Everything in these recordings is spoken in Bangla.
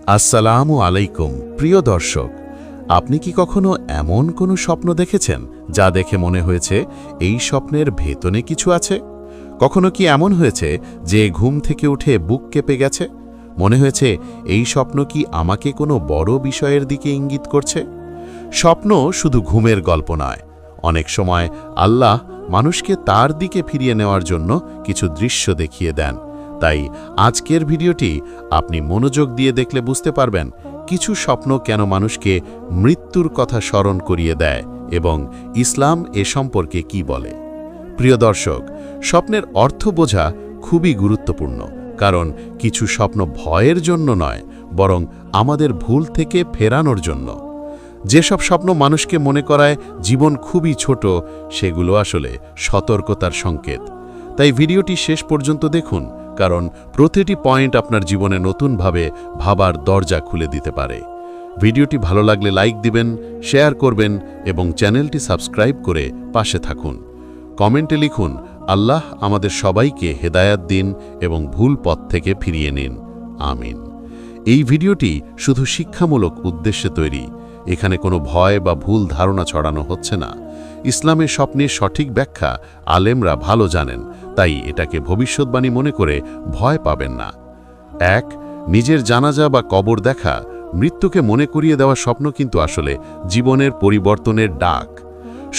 আসসালামু আলাইকুম প্রিয় দর্শক, আপনি কি কখনো এমন কোনো স্বপ্ন দেখেছেন যা দেখে মনে হয়েছে এই স্বপ্নের ভেতনে কিছু আছে? কখনো কি এমন হয়েছে যে ঘুম থেকে উঠে বুক কেঁপে গেছে, মনে হয়েছে এই স্বপ্ন কি আমাকে কোনো বড় বিষয়ের দিকে ইঙ্গিত করছে? স্বপ্ন শুধু ঘুমের গল্প নয়, অনেক সময় আল্লাহ মানুষকে তার দিকে ফিরিয়ে নেওয়ার জন্য কিছু দৃশ্য দেখিয়ে দেন। তাই আজকের ভিডিওটি আপনি মনোযোগ দিয়ে দেখলে বুঝতে পারবেন কিছু স্বপ্ন কেন মানুষকে মৃত্যুর কথা স্মরণ করিয়ে দেয় এবং ইসলাম এ সম্পর্কে কি বলে। প্রিয় দর্শক, স্বপ্নের অর্থ বোঝা খুবই গুরুত্বপূর্ণ, কারণ কিছু স্বপ্ন ভয়ের জন্য নয়, বরং আমাদের ভুল থেকে ফেরানোর জন্য। যেসব স্বপ্ন মানুষকে মনে করায় জীবন খুবই ছোট, সেগুলো আসলে সতর্কতার সংকেত। তাই ভিডিওটি শেষ পর্যন্ত দেখুন, কারণ প্রতিটি পয়েন্ট আপনার জীবনে নতুনভাবে ভাবার দরজা খুলে দিতে পারে। ভিডিওটি ভালো লাগলে লাইক দিবেন, শেয়ার করবেন এবং চ্যানেলটি সাবস্ক্রাইব করে পাশে থাকুন। কমেন্টে লিখুন, আল্লাহ আমাদের সবাইকে হেদায়াত দিন এবং ভুল পথ থেকে ফিরিয়ে নিন, আমিন। এই ভিডিওটি শুধু শিক্ষামূলক উদ্দেশ্যে তৈরি, এখানে কোনো ভয় বা ভুল ধারণা ছড়ানো হচ্ছে না। ইসলামের স্বপ্নের সঠিক ব্যাখ্যা আলেমরা ভালো জানেন, তাই এটাকে ভবিষ্যৎবাণী মনে করে ভয় পাবেন না। 1. নিজের জানাজা বা কবর দেখা। মৃত্যুকে মনে করিয়ে দেওয়া স্বপ্ন কিন্তু আসলে জীবনের পরিবর্তনের ডাক।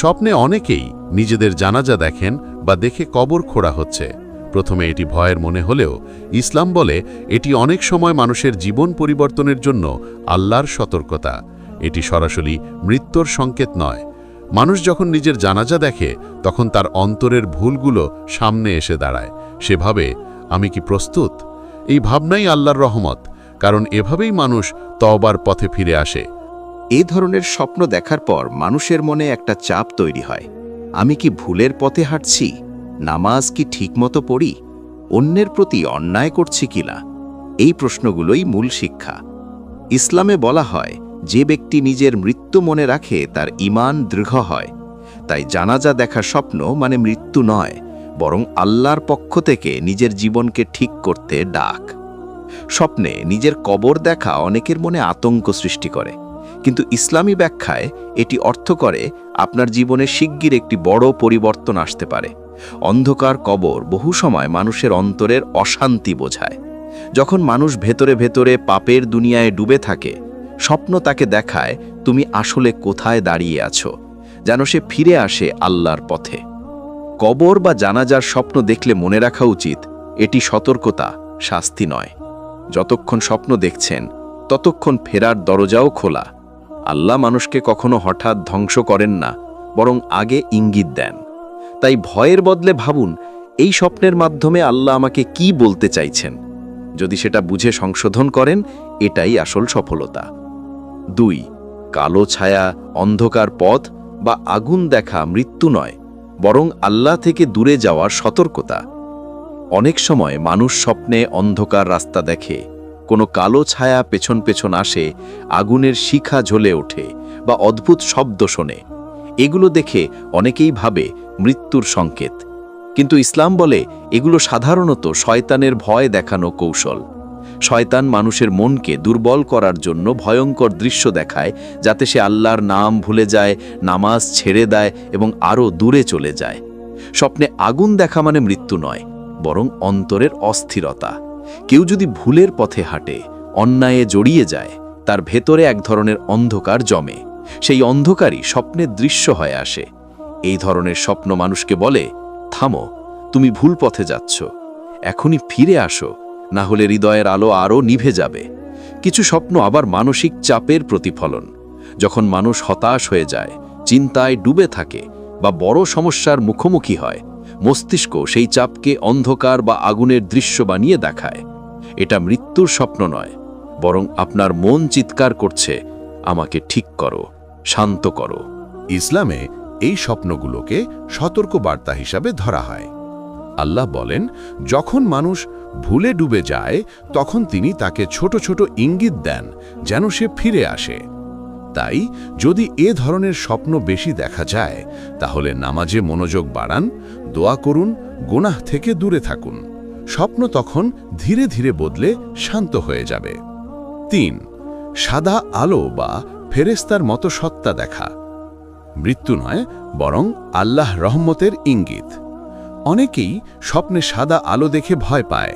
স্বপ্নে অনেকেই নিজেদের জানাজা দেখেন বা দেখে কবর খোঁড়া হচ্ছে। প্রথমে এটি ভয়ের মনে হলেও ইসলাম বলে এটি অনেক সময় মানুষের জীবন পরিবর্তনের জন্য আল্লাহর সতর্কতা। এটি সরাসরি মৃত্যুর সংকেত নয়। মানুষ যখন নিজের জানাজা দেখে তখন তার অন্তরের ভুলগুলো সামনে এসে দাঁড়ায়। সে ভাবে, আমি কি প্রস্তুত? এই ভাবনাই আল্লাহর রহমত, কারণ এভাবেই মানুষ তওবার পথে ফিরে আসে। এই ধরনের স্বপ্ন দেখার পর মানুষের মনে একটা চাপ তৈরি হয়। আমি কি ভুলের পথে হাঁটছি? নামাজ কি ঠিকমতো পড়ি? অন্যের প্রতি অন্যায় করছি কিনা? এই প্রশ্নগুলোই মূল শিক্ষা। ইসলামে বলা হয়, যে ব্যক্তি নিজের মৃত্যু মনে রাখে তার ঈমান দৃঢ় হয়। তাই জানাজা দেখা স্বপ্ন মানে মৃত্যু নয়, বরং আল্লাহর পক্ষ থেকে নিজের জীবনকে ঠিক করতে ডাক। স্বপ্নে নিজের কবর দেখা অনেকের মনে আতঙ্ক সৃষ্টি করে, কিন্তু ইসলামী ব্যাখ্যায় এটি অর্থ করে আপনার জীবনে শিগগির একটি বড় পরিবর্তন আসতে পারে। অন্ধকার কবর বহু সময় মানুষের অন্তরের অশান্তি বোঝায়। যখন মানুষ ভেতরে ভেতরে পাপের দুনিয়ায় ডুবে থাকে, স্বপ্ন তাকে দেখায় তুমি আসলে কোথায় দাঁড়িয়ে আছো, যেন সে ফিরে আসে আল্লাহর পথে। কবর বা জানাজার স্বপ্ন দেখলে মনে রাখা উচিত, এটি সতর্কতা, শাস্তি নয়। যতক্ষণ স্বপ্ন দেখছেন ততক্ষণ ফেরার দরজাও খোলা। আল্লাহ মানুষকে কখনো হঠাৎ ধ্বংস করেন না, বরং আগে ইঙ্গিত দেন। তাই ভয়ের বদলে ভাবুন, এই স্বপ্নের মাধ্যমে আল্লাহ আমাকে কি বলতে চাইছেন। যদি সেটা বুঝে সংশোধন করেন, এটাই আসল সফলতা। 2. কালো ছায়া, অন্ধকার পথ বা আগুন দেখা মৃত্যু নয়, বরং আল্লাহ থেকে দূরে যাওয়ার সতর্কতা। অনেক সময় মানুষ স্বপ্নে অন্ধকার রাস্তা দেখে, কোনো কালো ছায়া পেছন পেছন আসে, আগুনের শিখা জ্বলে ওঠে বা অদ্ভুত শব্দ শোনে। এগুলো দেখে অনেকেই ভাবে মৃত্যুর সংকেত, কিন্তু ইসলাম বলে এগুলো সাধারণত শয়তানের ভয় দেখানো কৌশল। শয়তান মানুষের মনকে দুর্বল করার জন্য ভয়ঙ্কর দৃশ্য দেখায়, যাতে সে আল্লাহর নাম ভুলে যায়, নামাজ ছেড়ে দেয় এবং আরও দূরে চলে যায়। স্বপ্নে আগুন দেখা মানে মৃত্যু নয়, বরং অন্তরের অস্থিরতা। কেউ যদি ভুলের পথে হাঁটে, অন্যায়ে জড়িয়ে যায়, তার ভেতরে এক ধরনের অন্ধকার জমে। সেই অন্ধকারই স্বপ্নের দৃশ্য হয়ে আসে। এই ধরনের স্বপ্ন মানুষকে বলে, থামো, তুমি ভুল পথে যাচ্ছ, এখনই ফিরে আসো, না হলে হৃদয়ের আলো আরও নিভে যাবে। কিছু স্বপ্ন আবার মানসিক চাপের প্রতিফলন। যখন মানুষ হতাশ হয়ে যায়, চিন্তায় ডুবে থাকে বা বড় সমস্যার মুখোমুখি হয়, মস্তিষ্ক সেই চাপকে অন্ধকার বা আগুনের দৃশ্য বানিয়ে দেখায়। এটা মৃত্যুর স্বপ্ন নয়, বরং আপনার মন চিৎকার করছে, আমাকে ঠিক করো, শান্ত করো। ইসলামে এই স্বপ্নগুলোকে সতর্কবার্তা হিসাবে ধরা হয়। আল্লাহ বলেন, যখন মানুষ ভুলে ডুবে যায় তখন তিনি তাকে ছোট ছোট ইঙ্গিত দেন যেন সে ফিরে আসে। তাই যদি এ ধরনের স্বপ্ন বেশি দেখা যায়, তাহলে নামাজে মনোযোগ বাড়ান, দোয়া করুন, গুনাহ থেকে দূরে থাকুন। স্বপ্ন তখন ধীরে ধীরে বদলে শান্ত হয়ে যাবে। 3. সাদা আলো বা ফেরেশতার মতো সত্তা দেখা। মৃত্যু নয়, বরং আল্লাহ রহমতের ইঙ্গিত। অনেকেই স্বপ্নে সাদা আলো দেখে ভয় পায়,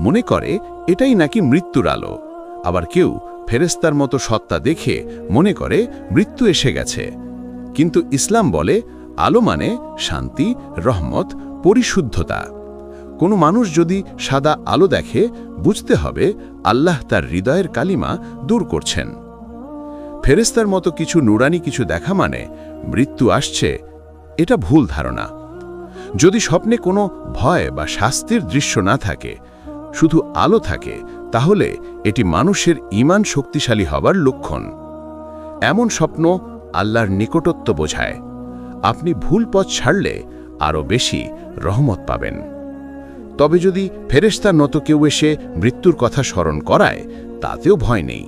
মনে করে এটাই নাকি মৃত্যুর আলো। আবার কেউ ফেরেশতার মতো সত্তা দেখে মনে করে মৃত্যু এসে গেছে। কিন্তু ইসলাম বলে আলো মানে শান্তি, রহমত, পরিশুদ্ধতা। কোনো মানুষ যদি সাদা আলো দেখে, বুঝতে হবে আল্লাহ তার হৃদয়ের কালিমা দূর করছেন। ফেরেশতার মতো কিছু নুরানি কিছু দেখা মানে মৃত্যু আসছে, এটা ভুল ধারণা। যদি স্বপ্নে কোনো ভয় বা শাস্তির দৃশ্য না থাকে, শুধু আলো থাকে, তাহলে এটি মানুষের ঈমান শক্তিশালী হবার লক্ষণ। এমন স্বপ্ন আল্লাহর নিকটত্ব বোঝায়। আপনি ভুল পথ ছাড়লে আরও বেশি রহমত পাবেন। তবে যদি ফেরেশতার মতো কেউ এসে মৃত্যুর কথা স্মরণ করায়, তাতেও ভয় নেই।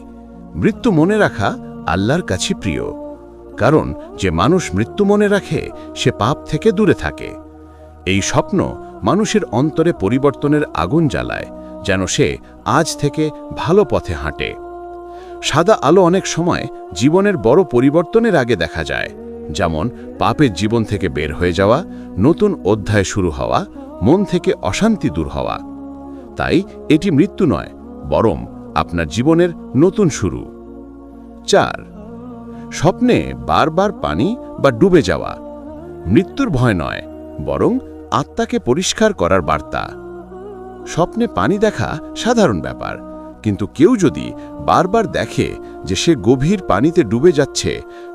মৃত্যু মনে রাখা আল্লাহর কাছে প্রিয়, কারণ যে মানুষ মৃত্যু মনে রাখে সে পাপ থেকে দূরে থাকে। এই স্বপ্ন মানুষের অন্তরে পরিবর্তনের আগুন জ্বালায়, যেন সে আজ থেকে ভালো পথে হাঁটে। সাদা আলো অনেক সময় জীবনের বড় পরিবর্তনের আগে দেখা যায়, যেমন পাপের জীবন থেকে বের হয়ে যাওয়া, নতুন অধ্যায় শুরু হওয়া, মন থেকে অশান্তি দূর হওয়া। তাই এটি মৃত্যু নয়, বরং আপনার জীবনের নতুন শুরু। 4. স্বপ্নে বারবার পানি বা ডুবে যাওয়া। মৃত্যুর ভয় নয়, বরং আত্মাকে পরিষ্কার করার বার্তা। স্বপ্নে পানি দেখা সাধারণ ব্যাপার, কিন্তু কেউ যদি বারবার দেখে যে সে গভীর পানিতে ডুবে যাচ্ছে,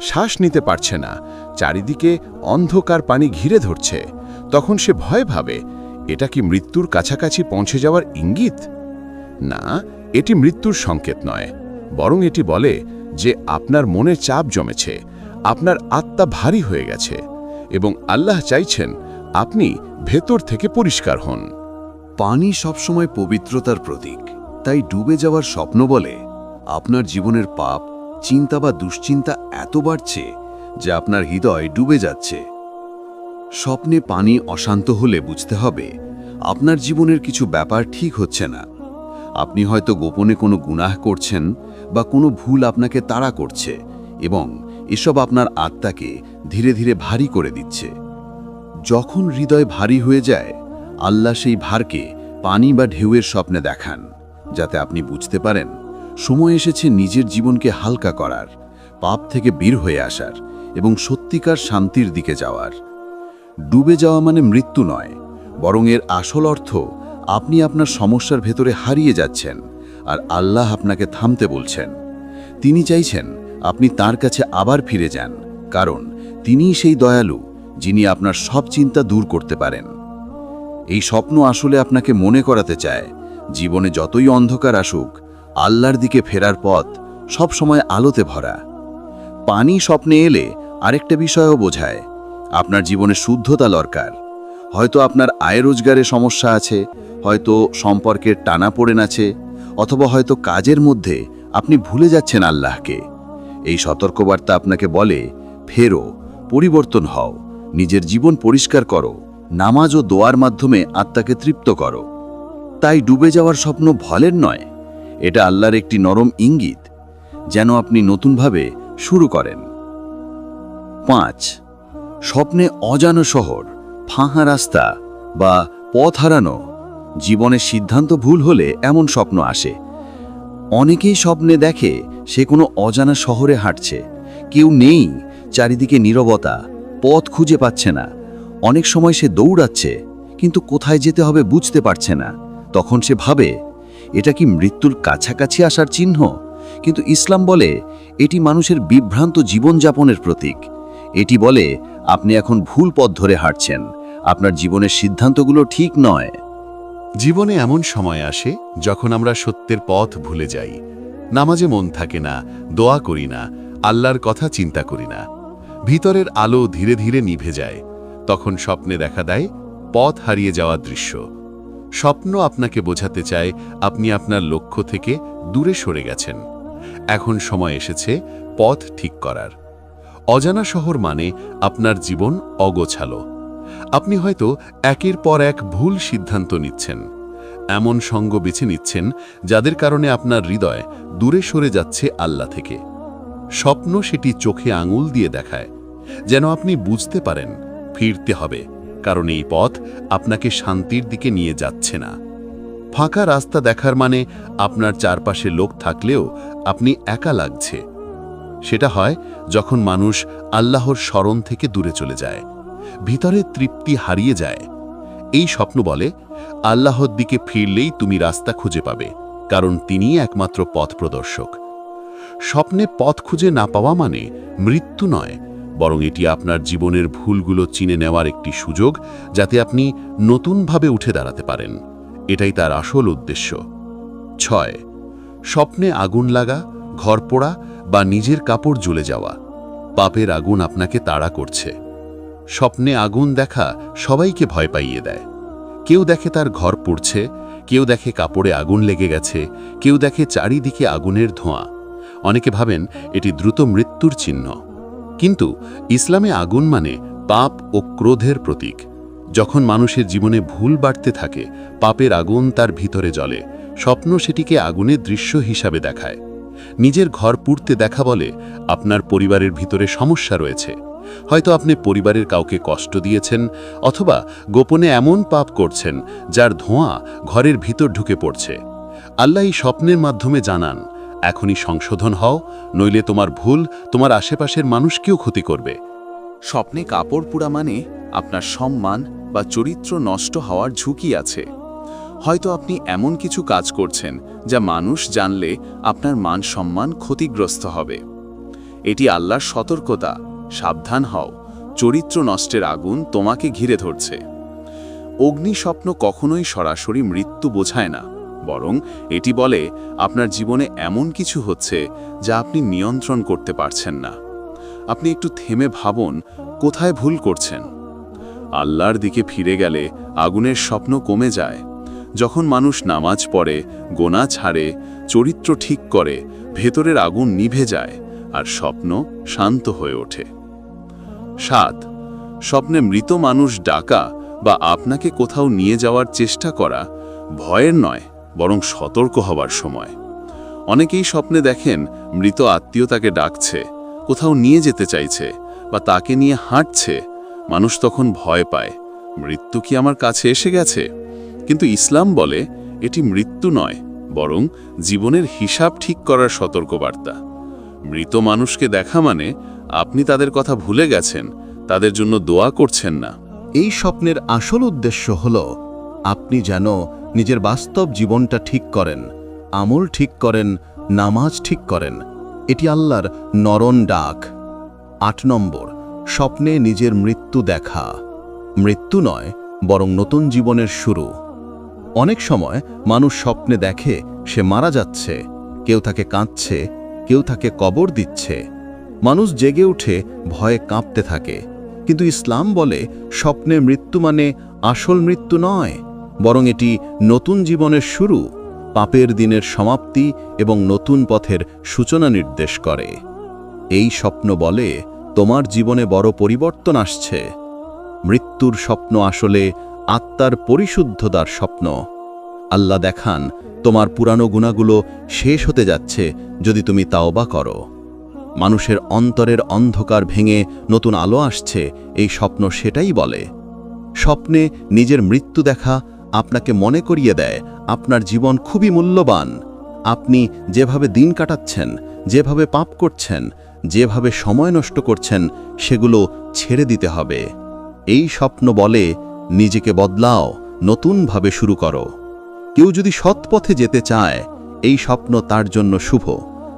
শ্বাস নিতে পারছে না, চারিদিকে অন্ধকার পানি ঘিরে ধরছে, তখন সে ভয় ভাবে এটা কি মৃত্যুর কাছাকাছি পৌঁছে যাওয়ার ইঙ্গিত? না, এটি মৃত্যুর সংকেত নয়, বরং এটি বলে যে আপনার মনে চাপ জমেছে, আপনার আত্মা ভারী হয়ে গেছে এবং আল্লাহ চাইছেন আপনি ভেতর থেকে পরিষ্কার হন। পানি সবসময় পবিত্রতার প্রতীক, তাই ডুবে যাওয়ার স্বপ্ন বলে আপনার জীবনের পাপ, চিন্তা বা দুশ্চিন্তা এত বাড়ছে যে আপনার হৃদয় ডুবে যাচ্ছে। স্বপ্নে পানি অশান্ত হলে বুঝতে হবে আপনার জীবনের কিছু ব্যাপার ঠিক হচ্ছে না। আপনি হয়তো গোপনে কোনো গুনাহ করছেন বা কোনো ভুল আপনাকে তাড়া করছে, এবং এসব আপনার আত্মাকে ধীরে ধীরে ভারী করে দিচ্ছে। যখন হৃদয় ভারী হয়ে যায়, আল্লাহ সেই ভারকে পানি বা ঢেউয়ের স্বপ্নে দেখান, যাতে আপনি বুঝতে পারেন সময় এসেছে নিজের জীবনকে হালকা করার, পাপ থেকে বের হয়ে আসার এবং সত্যিকার শান্তির দিকে যাওয়ার। ডুবে যাওয়া মানে মৃত্যু নয়, বরং এর আসল অর্থ আপনি আপনার সমস্যার ভেতরে হারিয়ে যাচ্ছেন, আর আল্লাহ আপনাকে থামতে বলছেন। তিনি চাইছেন আপনি তার কাছে আবার ফিরে যান, কারণ তিনিই সেই দয়ালু যিনি আপনার সব চিন্তা দূর করতে পারেন। এই স্বপ্ন আসলে আপনাকে মনে করাতে চায়, জীবনে যতই অন্ধকার আসুক, আল্লাহর দিকে ফেরার পথ সব সময় আলোতে ভরা। পানি স্বপ্নে এলে আরেকটা বিষয়ও বোঝায়, আপনার জীবনে শুদ্ধতা দরকার। হয়তো আপনার আয় রোজগারে সমস্যা আছে, হয়তো সম্পর্কের টানাপোড়েন আছে, অথবা হয়তো কাজের মধ্যে আপনি ভুলে যাচ্ছেন আল্লাহকে। এই সতর্কবার্তা আপনাকে বলে, ফেরো, পরিবর্তন হও, নিজের জীবন পরিষ্কার করো, নামাজ ও দোয়ার মাধ্যমে আত্মাকে তৃপ্ত করো। তাই ডুবে যাওয়ার স্বপ্ন ভয়ের নয়, এটা আল্লাহর একটি নরম ইঙ্গিত, যেন আপনি নতুনভাবে শুরু করেন। 5. স্বপ্নে অজানা শহর, ফাঁকা রাস্তা বা পথ হারানো। জীবনের সিদ্ধান্ত ভুল হলে এমন স্বপ্ন আসে। অনেকেই স্বপ্নে দেখে সে কোনো অজানা শহরে হাঁটছে, কেউ নেই, চারিদিকে নীরবতা, পথ খুঁজে পাচ্ছে না। অনেক সময় সে দৌড়াচ্ছে, কিন্তু কোথায় যেতে হবে বুঝতে পারছে না। তখন সে ভাবে এটা কি মৃত্যুর কাছাকাছি আসার চিহ্ন? কিন্তু ইসলাম বলে এটি মানুষের বিভ্রান্ত জীবনযাপনের প্রতীক। এটি বলে আপনি এখন ভুল পথ ধরে হাঁটছেন, আপনার জীবনের সিদ্ধান্তগুলো ঠিক নয়। জীবনে এমন সময় আসে যখন আমরা সত্যের পথ ভুলে যাই, নামাজে মন থাকে না, দোয়া করি না, আল্লাহর কথা চিন্তা করি না, ভিতরের আলো ধীরে ধীরে নিভে যায়। তখন স্বপ্নে দেখা দেয় পথ হারিয়ে যাওয়ার দৃশ্য। স্বপ্ন আপনাকে বোঝাতে চায় আপনি আপনার লক্ষ্য থেকে দূরে সরে গেছেন। এখন সময় এসেছে পথ ঠিক করার। অজানা শহর মানে আপনার জীবন অগোছালো। আপনি হয়তো একের পর এক ভুল সিদ্ধান্ত নিচ্ছেন, এমন সঙ্গ বেছে নিচ্ছেন যাদের কারণে আপনার হৃদয় দূরে সরে যাচ্ছে আল্লাহ থেকে। স্বপ্ন সেটি চোখে আঙুল দিয়ে দেখায়, যেন আপনি বুঝতে পারেন ফিরতে হবে, কারণ এই পথ আপনাকে শান্তির দিকে নিয়ে যাচ্ছে না। ফাঁকা রাস্তা দেখার মানে আপনার চারপাশে লোক থাকলেও আপনি একা লাগছে। সেটা হয় যখন মানুষ আল্লাহর স্মরণ থেকে দূরে চলে যায়, ভিতরে তৃপ্তি হারিয়ে যায়। এই স্বপ্ন বলে আল্লাহর দিকে ফিরলেই তুমি রাস্তা খুঁজে পাবে, কারণ তিনিই একমাত্র পথ প্রদর্শক। স্বপ্নে পথ খুঁজে না পাওয়া মানে মৃত্যু নয়, বরং এটি আপনার জীবনের ভুলগুলো চিনে নেওয়ার একটি সুযোগ, যাতে আপনি নতুনভাবে উঠে দাঁড়াতে পারেন। এটাই তার আসল উদ্দেশ্য। 6. স্বপ্নে আগুন লাগা, ঘর পোড়া বা নিজের কাপড় জ্বলে যাওয়া। পাপের আগুন আপনাকে তাড়া করছে। স্বপ্নে আগুন দেখা সবাইকে ভয় পাইয়ে দেয়। কেউ দেখে তার ঘর পুড়ছে, কেউ দেখে কাপড়ে আগুন লেগে গেছে, কেউ দেখে চারিদিকে আগুনের ধোঁয়া। অনেকে ভাবেন এটি দ্রুত মৃত্যুর চিহ্ন, কিন্তু ইসলামে আগুন মানে পাপ ও ক্রোধের প্রতীক। যখন মানুষের জীবনে ভুল বাড়তে থাকে, পাপের আগুন তার ভিতরে জ্বলে। স্বপ্ন সেটিকে আগুনের দৃশ্য হিসাবে দেখায়। নিজের ঘর পুড়তে দেখা বলে আপনার পরিবারের ভিতরে সমস্যা রয়েছে। হয়তো আপনি পরিবারের কাউকে কষ্ট দিয়েছেন, অথবা গোপনে এমন পাপ করছেন যার ধোঁয়া ঘরের ভিতর ঢুকে পড়ছে। আল্লাহ এই স্বপ্নের মাধ্যমে জানান, এখনই সংশোধন হও, নইলে তোমার ভুল তোমার আশেপাশের মানুষকেও ক্ষতি করবে। স্বপ্নে কাপড় পোড়া মানে আপনার সম্মান বা চরিত্র নষ্ট হওয়ার ঝুঁকি আছে। হয়তো আপনি এমন কিছু কাজ করছেন যা মানুষ জানলে আপনার মান সম্মান ক্ষতিগ্রস্ত হবে। এটি আল্লাহর সতর্কতা, সাবধান হও, চরিত্র নষ্টের আগুন তোমাকে ঘিরে ধরছে। অগ্নি স্বপ্ন কখনোই সরাসরি মৃত্যু বোঝায় না, বরং এটি বলে আপনার জীবনে এমন কিছু হচ্ছে যা আপনি নিয়ন্ত্রণ করতে পারছেন না। আপনি একটু থেমে ভাবুন কোথায় ভুল করছেন। আল্লাহর দিকে ফিরে গেলে আগুনের স্বপ্ন কমে যায়। যখন মানুষ নামাজ পড়ে, গোনা ছাড়ে, চরিত্র ঠিক করে, ভেতরের আগুন নিভে যায় আর স্বপ্ন শান্ত হয়ে ওঠে। 7. স্বপ্নে মৃত মানুষ ডাকা বা আপনাকে কোথাও নিয়ে যাওয়ার চেষ্টা করা ভয়ের নয়, বরং সতর্ক হবার সময়। অনেকেই স্বপ্নে দেখেন মৃত আত্মীয় তাকে ডাকছে, কোথাও নিয়ে যেতে চাইছে বা তাকে নিয়ে হাঁটছে। মানুষ তখন ভয় পায়, মৃত্যু কি আমার কাছে এসে গেছে? কিন্তু ইসলাম বলে এটি মৃত্যু নয়, বরং জীবনের হিসাব ঠিক করার সতর্কবার্তা। মৃত মানুষকে দেখা মানে আপনি তাদের কথা ভুলে গেছেন, তাদের জন্য দোয়া করছেন না। এই স্বপ্নের আসল উদ্দেশ্য হল আপনি যেন নিজের বাস্তব জীবনটা ঠিক করেন, আমল ঠিক করেন, নামাজ ঠিক করেন। এটি আল্লাহর নরম ডাক। 8 নম্বর, স্বপ্নে নিজের মৃত্যু দেখা। মৃত্যু নয়, বরং নতুন জীবনের শুরু। অনেক সময় মানুষ স্বপ্নে দেখে সে মারা যাচ্ছে, কেউ তাকে কাঁদছে, কেউ তাকে কবর দিচ্ছে। মানুষ জেগে উঠে ভয়ে কাঁপতে থাকে, কিন্তু ইসলাম বলে স্বপ্নে মৃত্যু মানে আসল মৃত্যু নয়, বরং এটি নতুন জীবনের শুরু, পাপের দিনের সমাপ্তি এবং নতুন পথের সূচনা নির্দেশ করে। এই স্বপ্ন বলে তোমার জীবনে বড় পরিবর্তন আসছে। মৃত্যুর স্বপ্ন আসলে আত্মার পরিশুদ্ধতার স্বপ্ন। আল্লাহ দেখান তোমার পুরানো গুনাহগুলো শেষ হতে যাচ্ছে যদি তুমি তাওবা করো। মানুষের অন্তরের অন্ধকার ভেঙে নতুন আলো আসছে, এই স্বপ্ন সেটাই বলে। স্বপ্নে নিজের মৃত্যু দেখা আপনাকে মনে করিয়ে দেয় আপনার জীবন খুবই মূল্যবান। আপনি যেভাবে দিন কাটাচ্ছেন, যেভাবে পাপ করছেন, যেভাবে সময় নষ্ট করছেন, সেগুলো ছেড়ে দিতে হবে। এই স্বপ্ন বলে নিজেকে বদলাও, নতুনভাবে শুরু করো। কেউ যদি সৎ পথে যেতে চায়, এই স্বপ্ন তার জন্য শুভ,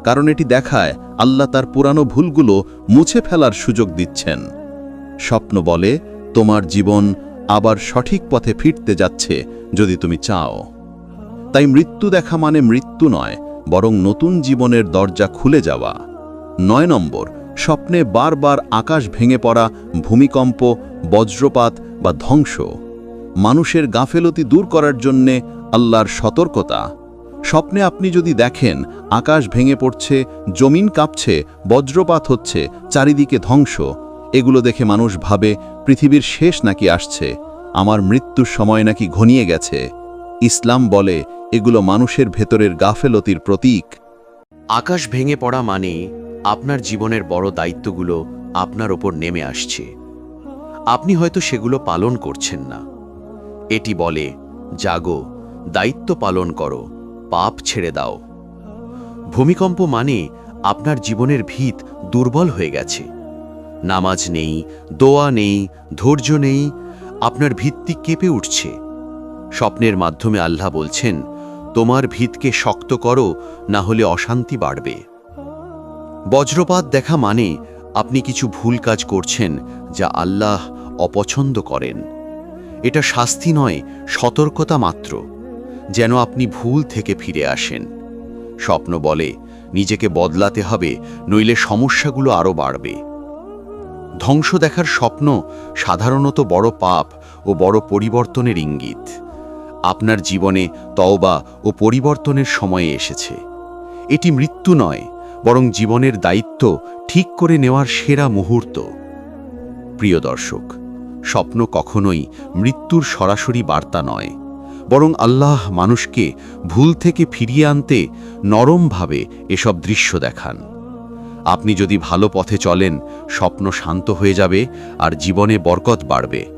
কারণ এটি দেখায় আল্লাহ তার পুরানো ভুলগুলো মুছে ফেলার সুযোগ দিচ্ছেন। স্বপ্ন বলে তোমার জীবন আবার সঠিক পথে ফিরতে যাচ্ছে যদি তুমি চাও। তাই মৃত্যু দেখা মানে মৃত্যু নয়, বরং নতুন জীবনের দরজা খুলে যাওয়া। 9 নম্বর, স্বপ্নে বারবার আকাশ ভেঙে পড়া, ভূমিকম্প, বজ্রপাত বা ধ্বংস। মানুষের গাফেলতি দূর করার জন্যে আল্লাহর সতর্কতা। স্বপ্নে আপনি যদি দেখেন আকাশ ভেঙে পড়ছে, জমিন কাঁপছে, বজ্রপাত হচ্ছে, চারিদিকে ধ্বংস, এগুলো দেখে মানুষ ভাবে পৃথিবীর শেষ নাকি আসছে, আমার মৃত্যুর সময় নাকি ঘনিয়ে গেছে। ইসলাম বলে এগুলো মানুষের ভেতরের গাফেলতির প্রতীক। আকাশ ভেঙে পড়া মানে আপনার জীবনের বড় দায়িত্বগুলো আপনার ওপর নেমে আসছে। আপনি হয়তো সেগুলো পালন করছেন না। এটি বলে, জাগো, দায়িত্ব পালন করো, পাপ ছেড়ে দাও। ভূমিকম্প মানে আপনার জীবনের ভিত দুর্বল হয়ে গেছে। নামাজ নেই, দোয়া নেই, ধৈর্য নেই, আপনার ভিত্তি কেঁপে উঠছে। স্বপ্নের মাধ্যমে আল্লাহ বলছেন, তোমার ভিতকে শক্ত করো, না হলে অশান্তি বাড়বে। বজ্রপাত দেখা মানে আপনি কিছু ভুল কাজ করছেন যা আল্লাহ অপছন্দ করেন। এটা শাস্তি নয়, সতর্কতা মাত্র, যেন আপনি ভুল থেকে ফিরে আসেন। স্বপ্ন বলে নিজেকে বদলাতে হবে, নইলে সমস্যাগুলো আরও বাড়বে। ধ্বংস দেখার স্বপ্ন সাধারণত বড় পাপ ও বড় পরিবর্তনের ইঙ্গিত। আপনার জীবনে তওবা ও পরিবর্তনের সময় এসেছে। এটি মৃত্যু নয়, বরং জীবনের দায়িত্ব ঠিক করে নেওয়ার সেরা মুহূর্ত। প্রিয় দর্শক, স্বপ্ন কখনোই মৃত্যুর সরাসরি বার্তা নয়, বরং আল্লাহ মানুষকে ভুল থেকে ফিরিয়ে আনতে নরমভাবে এসব দৃশ্য দেখান। আপনি যদি ভালো পথে চলেন, স্বপ্ন শান্ত হয়ে যাবে আর জীবনে বরকত বাড়বে।